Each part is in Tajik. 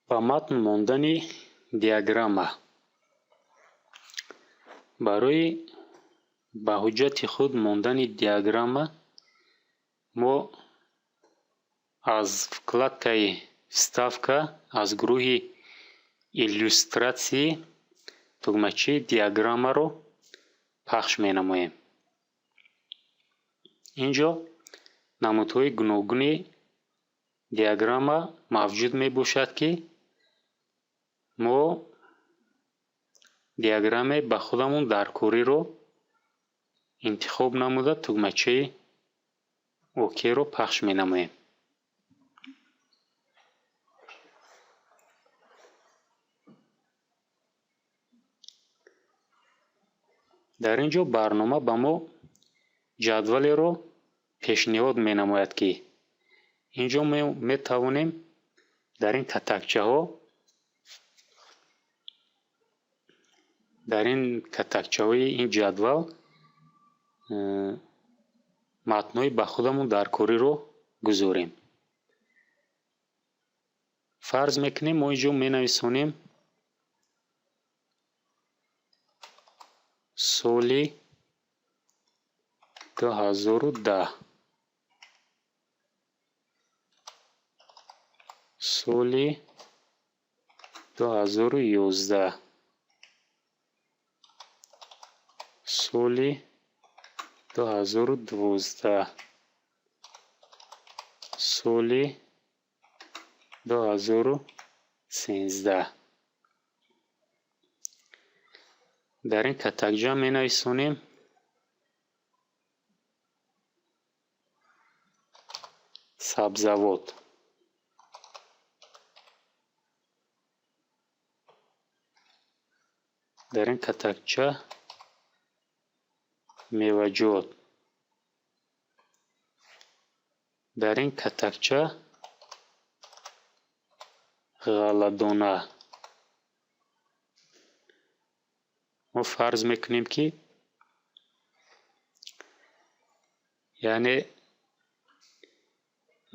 ба матн мондани диаграмма. Барои ба ҳуҷҷати худ мондани диаграмма мо аз вкладкаи вставка аз гурӯҳи иллюстратсии тугмачаи диаграммаро пахш менамоем. инҷо намудҳои гуногуни диаграмма мавҷуд мебошад, ки мо диаграмме ба худамон даркориро интихоб намуда тугмачаи океро пахш менамоем. дар ин ҷо барнома ба мо ҷадвалеро пешниҳод менамояд, ки ин ҷо метавонем дар ин катакчаҳои ин ҷадвал матнҳои ба худамон даркориро гузорем. фарз мекунем мо ин ҷо менависонем соли 2010, соли 2011, соли 2012, соли 2013. дар ин катакча менависонем сабзавот. дар ин катакча меваҷот. дар ин катакча ғалладона. мо фарз мекунем, ки яъне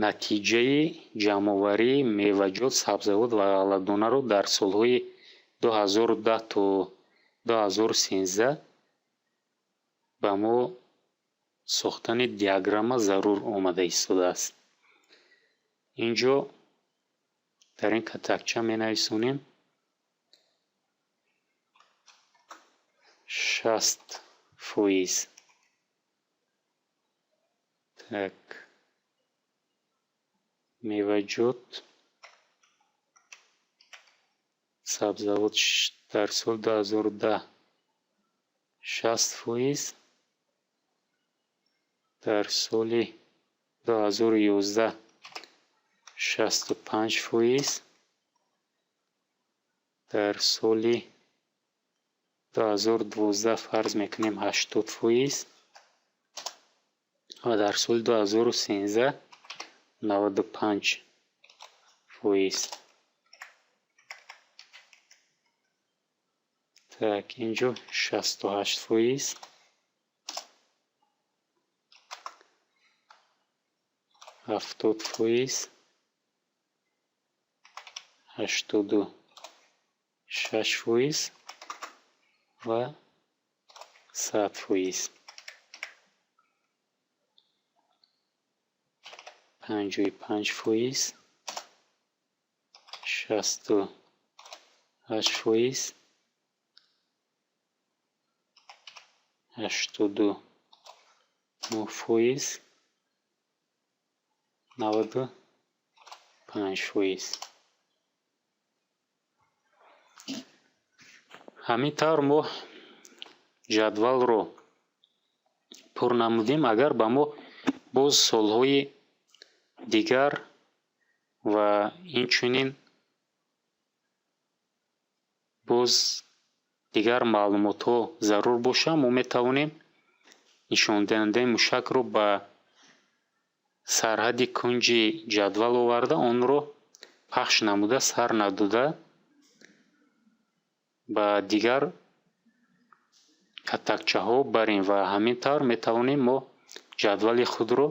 натиҷаи ҷамъоварии меваҷот, сабзавот ва ғалладонаро дар солҳои 2010 то 2013 ба мо сохтани диаграмма зарур омада истодааст. ин ҷо дар ин катакча менависонем 60%. так меваҷот сабзавот дар соли 2010 60%, дар соли 2011 65%, дар соли 2012 фарз мекунем 80% ва дар соли 2013 95%. так ин ҷо 68%, 70%, 86% ва 100%. 55%, 68%, 89%, 95%. ҳамин тавр мо ҷадвалро пур намудем. агар ба мо боз солҳои дигар ва инчунин боз дигар маълумотҳо зарур бошад, мо метавонем нишондиҳандаи мушакро ба сарҳади кунҷи ҷадвал оварда онро пахш намуда сар надода ба дигар катакчаҳо барем ва ҳамин тавр метавонем мо ҷадвали худро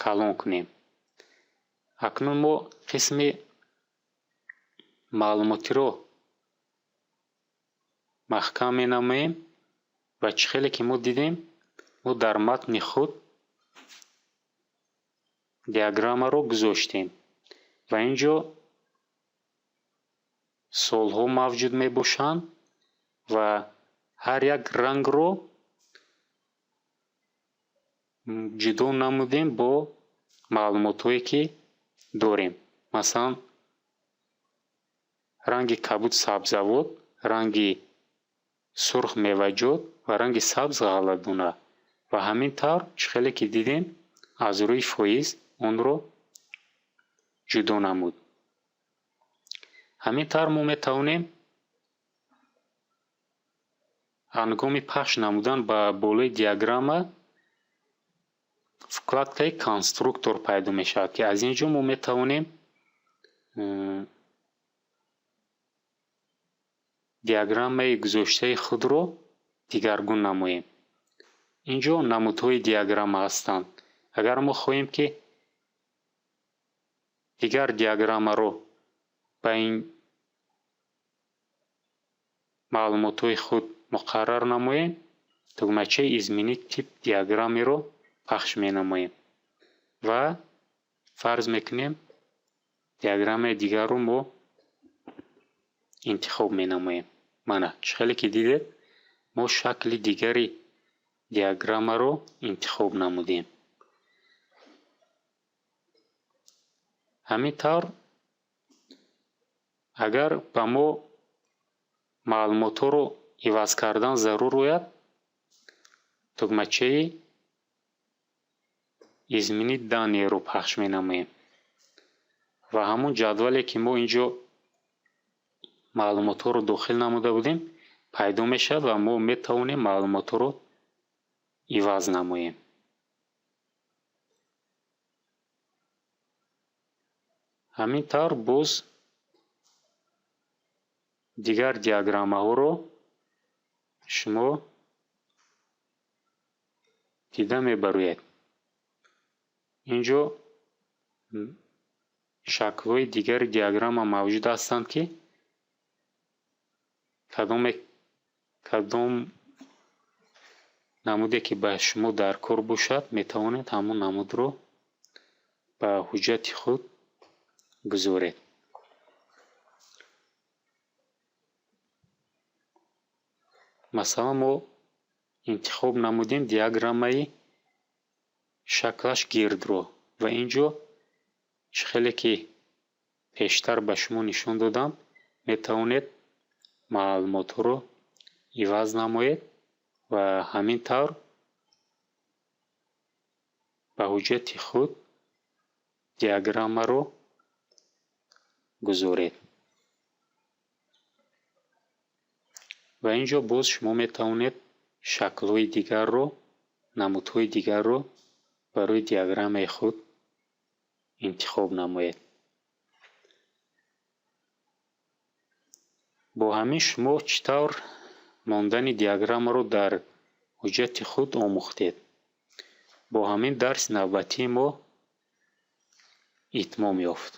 калон кунем. акнун мо қисми маълумотиро маҳкам менамоем ва чӣ хеле ки мо дидем, мо дар матни худ диаграммаро гузоштем ва ин ҷо солҳо мавҷуд мебошанд ва ҳар як рангро ҷудо намудем бо маълумотҳое ки дорем. Масалан, ранги кабуд сабзавот, ранги сурх меваҷот ва ранги сабз ғалладона. Ва ҳамин тавр чӣ хеле ки дидем, аз рӯи фоиз онро ҷудо намуд. ҳамин тавр мо метавонем ҳангоми пахш намудан ба болои диаграмма вкладкаи конструктор пайдо мешавад, ки аз ин ҷо мо метавонем диаграммаи гузоштаи худро дигаргун намоем. ин ҷо намудҳои диаграмма ҳастанд. агар мо хоҳем ки дигар диаграммаро ба ин маълумотҳои худ муқаррар намоем, тугмачаи измини тип диаграммиро пахш менамоем ва фарз мекунем диаграммаи дигарро мо интихоб менамоем. мана чӣ хеле ки дидед, мо шакли дигари диаграммаро интихоб намудем. ҳамин тавр агар ба мо маълумотҳоро иваз кардан зарур ояд, тугмачаи измини даниеро пахш менамоем ва ҳамон ҷадвале ки мо ин ҷо маълумотҳоро дохил намуда будем пайдо мешавад ва мо метавонем маълумотҳоро иваз намоем. ҳамин тавр боз дигар диаграммаҳоро шумо дида мебароед. ин ҷо шаклҳои дигари диаграмма мавҷуд ҳастанд, ки кадом намуде ки ба шумо дар кор бошад, метавонед ҳамон намудро ба ҳуҷҷати худ гузоред. масалан, мо интихоб намудем диаграммаи шаклаш гирдро ва ин ҷо чӣ хеле ки пештар ба шумо нишон додам, метавонед маълумотҳоро иваз намоед ва ҳамин тавр ба ҳуҷҷати худ диаграммаро гузоред. ва ин ҷо боз шумо метавонед шаклҳои дигарро, намудҳои дигарро барои диаграммаи худ интихоб намоед. бо ҳамин шумо чӣ тавр мондани диаграммаро дар ҳуҷҷати худ омӯхтед. бо ҳамин дарси навбатии мо итмом ёфт.